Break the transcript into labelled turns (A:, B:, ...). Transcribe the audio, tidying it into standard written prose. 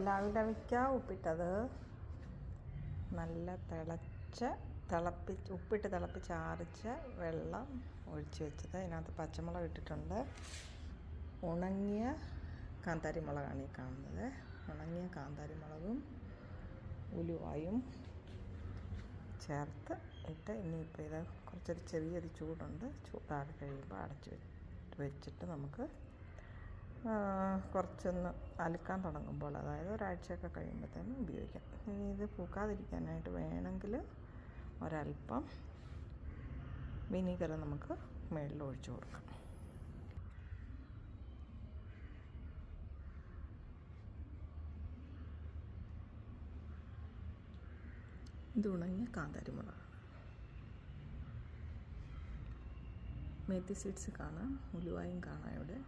A: ലവ്ഡവിക്ക ഉപ്പിട്ടത് നല്ല ഉപ്പിട്ട് തിളപ്പിച്ച് ആറിച്ച വെള്ളം ഒഴിച്ച് വെച്ചത്. അതിനകത്ത് പച്ചമുളക് ഇട്ടിട്ടുണ്ട്. ഉണങ്ങിയ കാന്താരി മുളകാണ് ഈ കാണുന്നത്. ഉണങ്ങിയ കാന്താരി മുളകും ഉലുവായും ചേർത്ത് ഇട്ട് ഇനിയിപ്പോൾ ഇത് കുറച്ചൊരു ചെറിയൊരു ചൂടാറി കഴിയുമ്പോൾ അടച്ച് വെച്ചിട്ട് നമുക്ക് കുറച്ചൊന്ന് അലുക്കാൻ തുടങ്ങുമ്പോൾ, അതായത് ഒരാഴ്ചയൊക്കെ കഴിയുമ്പോഴത്തേനും ഉപയോഗിക്കാം. ഇനി ഇത് പൂക്കാതിരിക്കാനായിട്ട് വേണമെങ്കിൽ ഒരല്പം വിനീഗർ നമുക്ക് മുകളിൽ ഒഴിച്ചു കൊടുക്കാം. ഇത് ഉണങ്ങിയ കാന്താരി മുളകാണ്. മേത്തി സീഡ്സ് കാണാം, ഉലുവായും കാണാം ഇവിടെ.